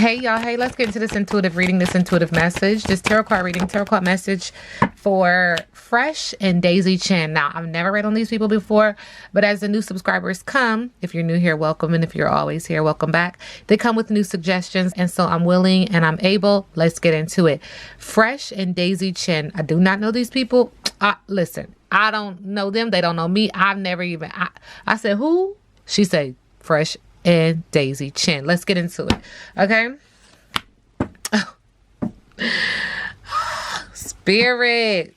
Hey y'all, hey, let's get into this intuitive reading, this intuitive message, this tarot card reading, tarot card message for Fresh and Daisy Chen. Now, I've never read on these people before, but as the new subscribers come, if you're new here, welcome, and if you're always here, welcome back. They come with new suggestions, and so I'm willing and I'm able. Let's get into it. Fresh and Daisy Chen. I do not know these people. Listen, I don't know them. They don't know me. I've never even, I said, who? She said, Fresh and Daisy Chen. Let's get into it. Okay. Spirit.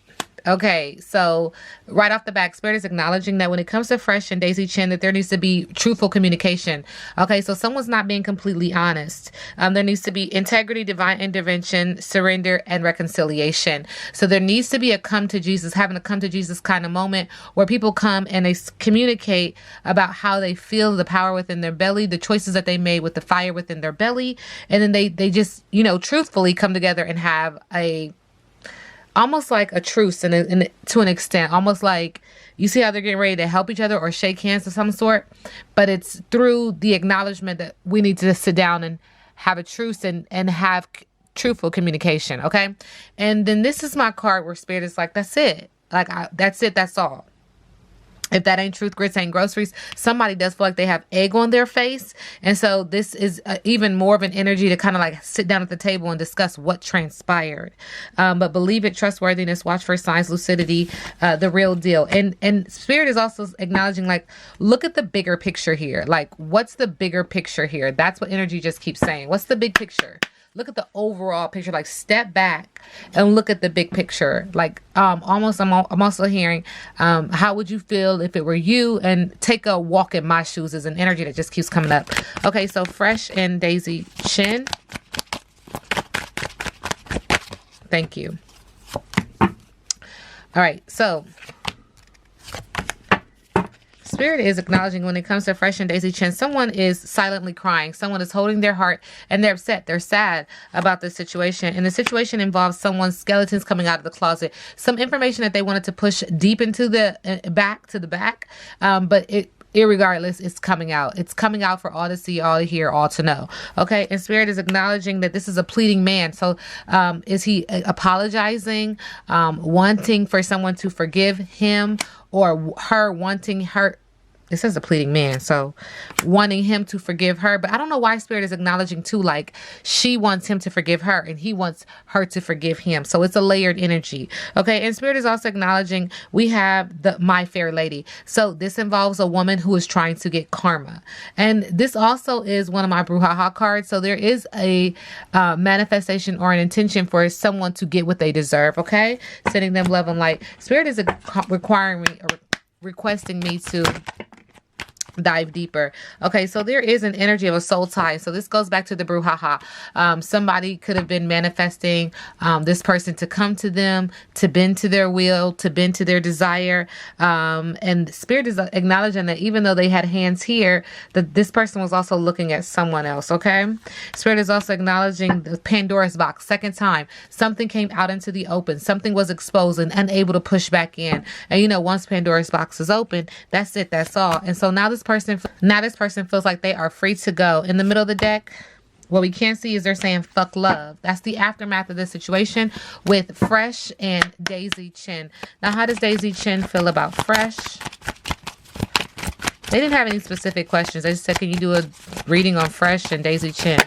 Okay, so right off the back, Spirit is acknowledging that when it comes to Fresh and Daisy Chen, that there needs to be truthful communication. Okay, so someone's not being completely honest. There needs to be integrity, divine intervention, surrender, and reconciliation. So there needs to be a come to Jesus, having a come to Jesus kind of moment where people come and they communicate about how they feel, the power within their belly, the choices that they made with the fire within their belly. And then they just, truthfully come together and have almost like a truce and to an extent, almost like you see how they're getting ready to help each other or shake hands of some sort, but it's through the acknowledgement that we need to sit down and have a truce and have truthful communication. Okay. And then this is my card where Spirit is like, that's it. That's it. That's all. If that ain't truth, grits ain't groceries. Somebody does feel like they have egg on their face. And so this is even more of an energy to kind of like sit down at the table and discuss what transpired. But believe it, trustworthiness, watch for signs, lucidity, the real deal. And Spirit is also acknowledging, like, look at the bigger picture here. Like, what's the bigger picture here? That's what energy just keeps saying. What's the big picture? Look at the overall picture, like step back and look at the big picture. Like I'm also hearing, how would you feel if it were you? And take a walk in my shoes is an energy that just keeps coming up. Okay, so Fresh and Daisy Chen. Thank you. All right, so Spirit is acknowledging when it comes to Fresh and Daisy Chen, someone is silently crying. Someone is holding their heart and they're upset. They're sad about the situation. And the situation involves someone's skeletons coming out of the closet. Some information that they wanted to push deep into the back. But irregardless, it's coming out. It's coming out for all to see, all to hear, all to know. Okay. And Spirit is acknowledging that this is a pleading man. So is he apologizing, wanting for someone to forgive him, or her wanting her? It says a pleading man, so wanting him to forgive her. But I don't know why Spirit is acknowledging too, like she wants him to forgive her and he wants her to forgive him. So it's a layered energy. Okay. And Spirit is also acknowledging we have the My Fair Lady. So this involves a woman who is trying to get karma. And this also is one of my brouhaha cards. So there is a manifestation or an intention for someone to get what they deserve. Okay. Sending them love and light. Spirit is requesting me to dive deeper. Okay, so there is an energy of a soul tie. So this goes back to the brouhaha. Somebody could have been manifesting this person to come to them, to bend to their will, to bend to their desire. And Spirit is acknowledging that even though they had hands here, that this person was also looking at someone else. Okay, Spirit is also acknowledging the Pandora's box. Second time, something came out into the open. Something was exposed and unable to push back in. And once Pandora's box is open, that's it. That's all. And so now this person feels like they are free to go. In the middle of the deck, what we can see is they're saying fuck love. That's the aftermath of this situation with Fresh and Daisy Chen. Now, how does Daisy Chen feel about Fresh? They didn't have any specific questions. They just said, can you do a reading on Fresh and Daisy Chen?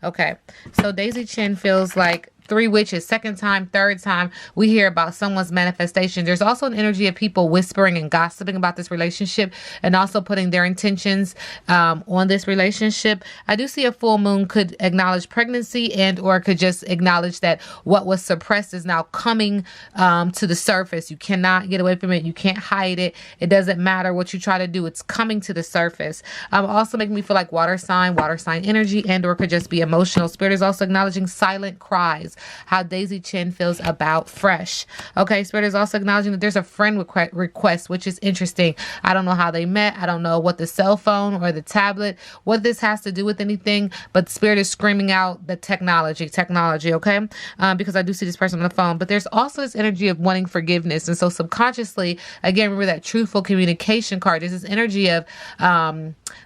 Okay, so Daisy Chen feels like Three Witches, second time, third time, we hear about someone's manifestation. There's also an energy of people whispering and gossiping about this relationship and also putting their intentions on this relationship. I do see a full moon could acknowledge pregnancy and or could just acknowledge that what was suppressed is now coming to the surface. You cannot get away from it. You can't hide it. It doesn't matter what you try to do. It's coming to the surface. Also making me feel like water sign energy, and or could just be emotional. Spirit is also acknowledging silent cries. how Daisy Chen feels about Fresh. Okay, Spirit is also acknowledging that there's a friend request, which is interesting. I don't know how they met. I don't know what the cell phone or the tablet, what this has to do with anything, but Spirit is screaming out the technology, okay? Because I do see this person on the phone, but there's also this energy of wanting forgiveness. And so subconsciously, again, remember that truthful communication card. There's this energy of,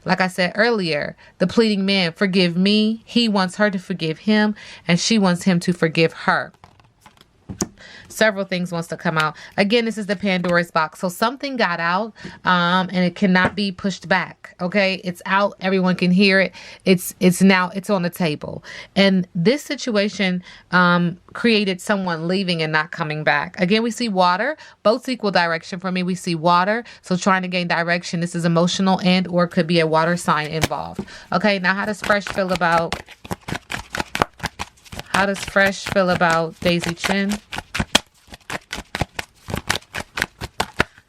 like I said earlier, the pleading man, forgive me. He wants her to forgive him, and she wants him to forgive her. Several things wants to come out. Again, this is the Pandora's box. So something got out, and it cannot be pushed back. Okay, it's out. Everyone can hear it. It's on the table. And this situation created someone leaving and not coming back. Again, we see water. Both equal direction for me. We see water. So trying to gain direction. This is emotional and or could be a water sign involved. Okay, now how does Fresh feel about Daisy Chen?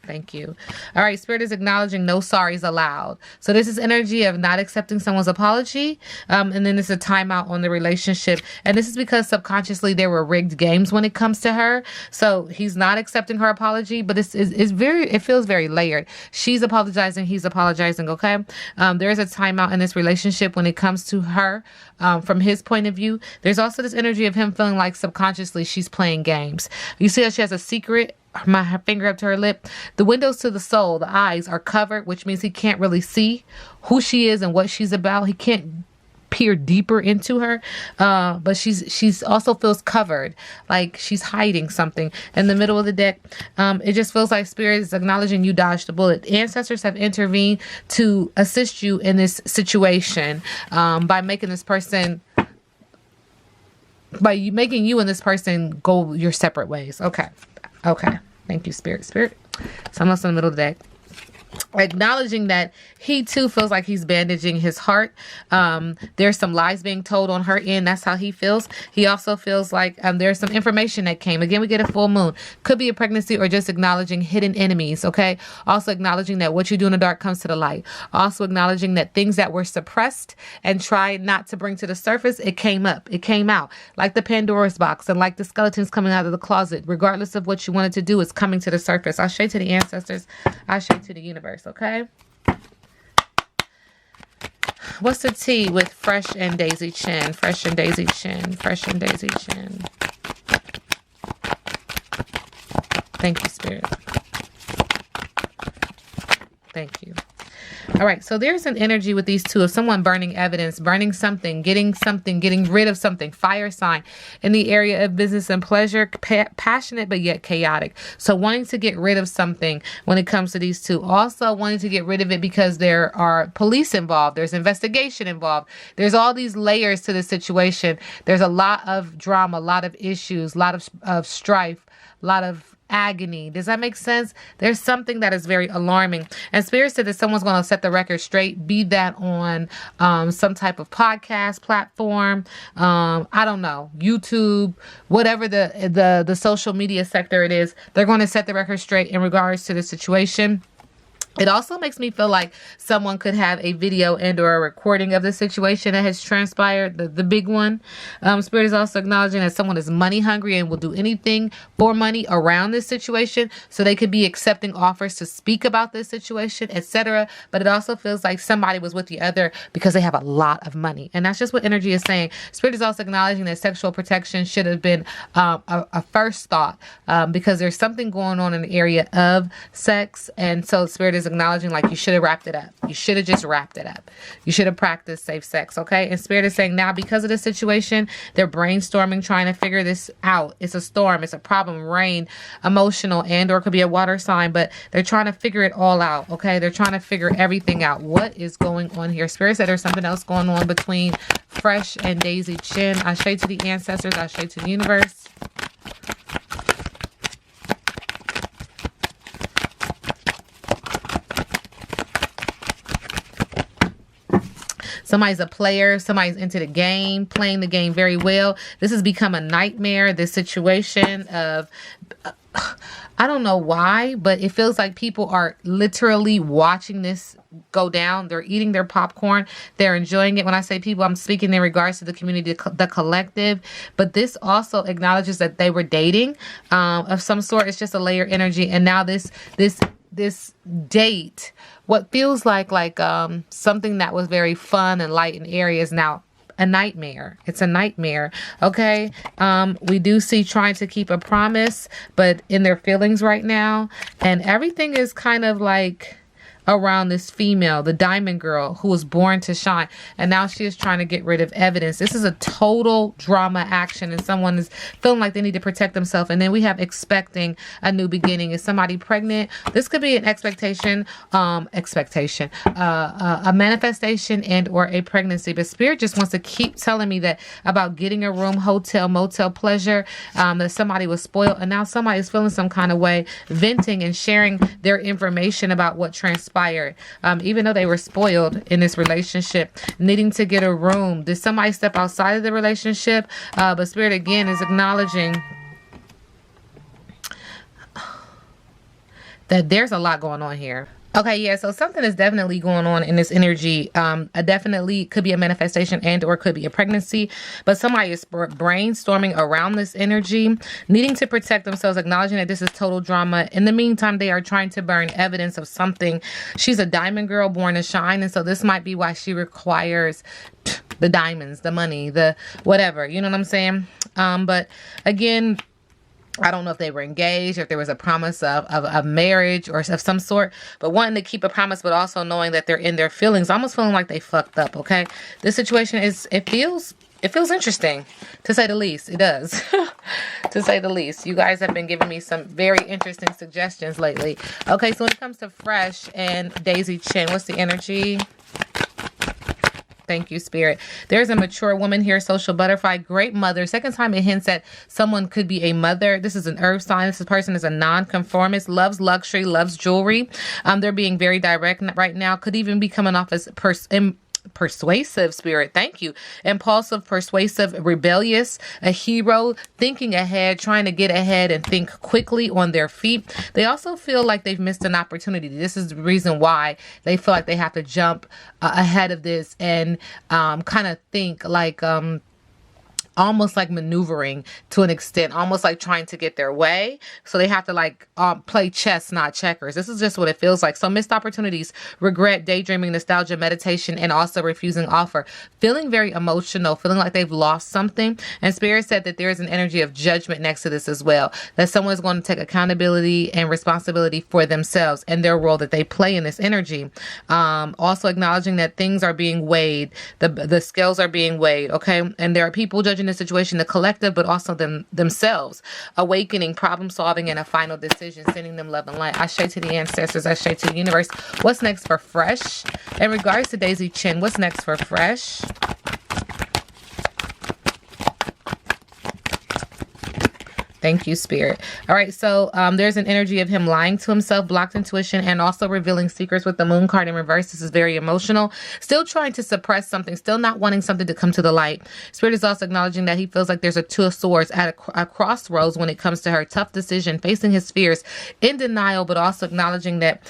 Thank you. All right. Spirit is acknowledging no sorries allowed. So this is energy of not accepting someone's apology. And then there's a timeout on the relationship. And this is because subconsciously there were rigged games when it comes to her. So he's not accepting her apology, but it feels very layered. She's apologizing. He's apologizing. Okay. There is a timeout in this relationship when it comes to her. From his point of view, there's also this energy of him feeling like subconsciously she's playing games. You see how she has a secret, her finger up to her lip. The windows to the soul, the eyes are covered, which means he can't really see who she is and what she's about. He can't peer deeper into her, but she's also feels covered, like she's hiding something in the middle of the deck. It just feels like Spirit is acknowledging you dodged the bullet. Ancestors have intervened to assist you in this situation by making this person, making you and this person go your separate ways. Okay. Thank you, Spirit. So I'm also in the middle of the deck. Acknowledging that he too feels like he's bandaging his heart. There's some lies being told on her end. That's how he feels. He also feels like there's some information that came. Again, we get a full moon. Could be a pregnancy or just acknowledging hidden enemies. Okay. Also acknowledging that what you do in the dark comes to the light. Also acknowledging that things that were suppressed and tried not to bring to the surface, it came up. It came out. Like the Pandora's box and like the skeletons coming out of the closet. Regardless of what you wanted to do, it's coming to the surface. I'll show to the ancestors. I'll show to the universe. Okay. What's the tea with Fresh and Daisy Chen? Fresh and Daisy Chen. Thank you, Spirit. Thank you. All right, so there's an energy with these two of someone burning evidence, burning something, getting rid of something, fire sign in the area of business and pleasure, passionate but yet chaotic. So wanting to get rid of something when it comes to these two. Also wanting to get rid of it because there are police involved. There's investigation involved. There's all these layers to the situation. There's a lot of drama, a lot of issues, a lot of strife, a lot of agony. Does that make sense? There's something that is very alarming. And Spirit said that someone's going to set the record straight, be that on some type of podcast platform, I don't know, YouTube, whatever the social media sector it is. They're going to set the record straight in regards to the situation. It also makes me feel like someone could have a video and or a recording of the situation that has transpired, the big one. Spirit is also acknowledging that someone is money hungry and will do anything for money around this situation. So they could be accepting offers to speak about this situation, etc. But it also feels like somebody was with the other because they have a lot of money. And that's just what energy is saying. Spirit is also acknowledging that sexual protection should have been a first thought because there's something going on in the area of sex. And so Spirit is acknowledging like you should have wrapped it up. You should have just wrapped it up. You should have practiced safe sex, okay? And Spirit is saying now because of the situation, they're brainstorming, trying to figure this out. It's a storm. It's a problem. Rain, emotional, and or it could be a water sign, but they're trying to figure it all out, okay? They're trying to figure everything out. What is going on here? Spirit said there's something else going on between Fresh and Daisy Chen. I show you to the ancestors. I show you to the universe. Somebody's a player. Somebody's into the game, playing the game very well. This has become a nightmare. This situation of I don't know why, but it feels like people are literally watching this go down. They're eating their popcorn. They're enjoying it. When I say people, I'm speaking in regards to the community, the collective. But this also acknowledges that they were dating of some sort. It's just a layer energy. And now this date, what feels like something that was very fun and light and airy is now a nightmare. It's a nightmare. Okay. We do see trying to keep a promise, but in their feelings right now. And everything is kind of like around this female, the diamond girl who was born to shine. And now she is trying to get rid of evidence. This is a total drama action, and someone is feeling like they need to protect themselves. And then we have expecting a new beginning. Is somebody pregnant? This could be an a manifestation and or a pregnancy. But Spirit just wants to keep telling me that about getting a room, hotel, motel pleasure, that somebody was spoiled, and now somebody is feeling some kind of way, venting and sharing their information about what transpired. Even though they were spoiled in this relationship, needing to get a room. Did somebody step outside of the relationship? But Spirit again is acknowledging that there's a lot going on here. Okay, yeah, so something is definitely going on in this energy. Definitely could be a manifestation and or could be a pregnancy, but somebody is brainstorming around this energy, needing to protect themselves, acknowledging that this is total drama. In the meantime, they are trying to burn evidence of something. She's a diamond girl born to shine, and so this might be why she requires the diamonds, the money, the whatever, you know what I'm saying? But again, I don't know if they were engaged, or if there was a promise of marriage or of some sort, but wanting to keep a promise, but also knowing that they're in their feelings, almost feeling like they fucked up. Okay. This situation it feels interesting, to say the least. It does. To say the least. You guys have been giving me some very interesting suggestions lately. Okay. So when it comes to Fresh and Daisy Chen, what's the energy? Thank you, Spirit. There's a mature woman here, social butterfly, great mother. Second time it hints at someone could be a mother. This is an earth sign. This person is a non-conformist, loves luxury, loves jewelry. They're being very direct right now. Could even be coming off as persuasive, Spirit. Thank you. Impulsive, persuasive, rebellious, a hero, thinking ahead, trying to get ahead and think quickly on their feet. They also feel like they've missed an opportunity. This is the reason why they feel like they have to jump ahead of this and kind of think like almost like maneuvering to an extent, almost like trying to get their way. So they have to like play chess, not checkers. This is just what it feels like. So missed opportunities, regret, daydreaming, nostalgia, meditation, and also refusing offer. Feeling very emotional, feeling like they've lost something. And Spirit said that there is an energy of judgment next to this as well. That someone's going to take accountability and responsibility for themselves and their role that they play in this energy. Also acknowledging that things are being weighed. The scales are being weighed. Okay. And there are people judging the situation, the collective, but also themselves, awakening, problem solving, and a final decision, sending them love and light. Ashe to the ancestors, ashe to the universe. What's next for Fresh? In regards to Daisy Chen, what's next for Fresh? Thank you, Spirit. All right, so there's an energy of him lying to himself, blocked intuition, and also revealing secrets with the moon card in reverse. This is very emotional. Still trying to suppress something, still not wanting something to come to the light. Spirit is also acknowledging that he feels like there's a two of swords at a crossroads when it comes to her. Tough decision, facing his fears, in denial, but also acknowledging that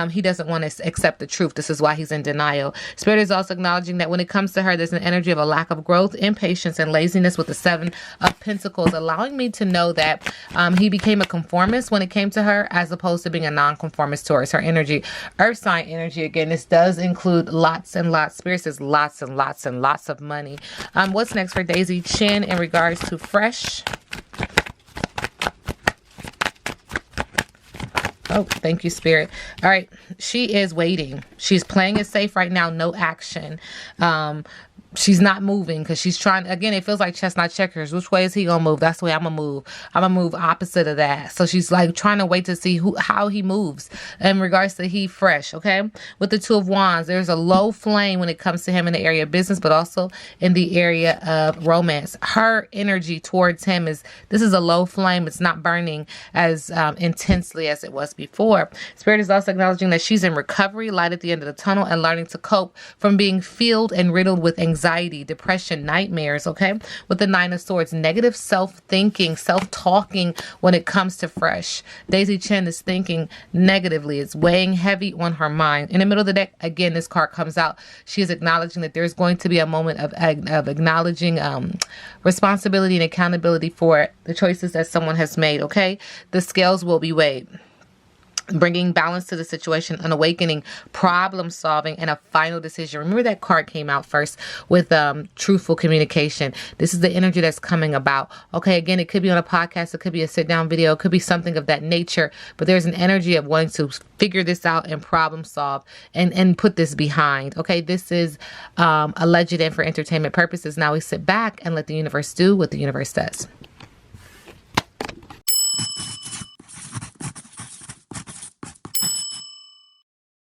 he doesn't want to accept the truth. This is why he's in denial. Spirit is also acknowledging that when it comes to her, there's an energy of a lack of growth, impatience, and laziness with the Seven of Pentacles, allowing me to know that he became a conformist when it came to her, as opposed to being a non-conformist towards her energy. Earth sign energy, again, this does include lots and lots. Spirit says lots and lots and lots of money. What's next for Daisy Chen in regards to Fresh? Oh, thank you, Spirit. All right. She is waiting. She's playing it safe right now. No action. She's not moving because she's trying. Again, it feels like chess, not checkers. Which way is he gonna move? That's the way I'm gonna move. I'm gonna move opposite of that. So she's like trying to wait to see how he moves in regards to he Fresh. Okay, with the Two of Wands, there's a low flame when it comes to him in the area of business, but also in the area of romance. Her energy towards him this is a low flame. It's not burning as intensely as it was before. Spirit is also acknowledging that she's in recovery, light at the end of the tunnel, and learning to cope from being filled and riddled with anxiety anxiety, depression, nightmares, okay? With the Nine of Swords, negative self-thinking, self-talking when it comes to fresh. Daisy Chen is thinking negatively. It's weighing heavy on her mind. In the middle of the deck, again, this card comes out. She is acknowledging that there's going to be a moment of acknowledging responsibility and accountability for the choices that someone has made, okay? The scales will be weighed, bringing balance to the situation, an awakening, problem solving, and a final decision. Remember that card came out first with truthful communication. This is the energy that's coming about. Okay, again, it could be on a podcast, it could be a sit-down video, it could be something of that nature, but there's an energy of wanting to figure this out and problem solve and put this behind. Okay, this is alleged and for entertainment purposes. Now we sit back and let the universe do what the universe does.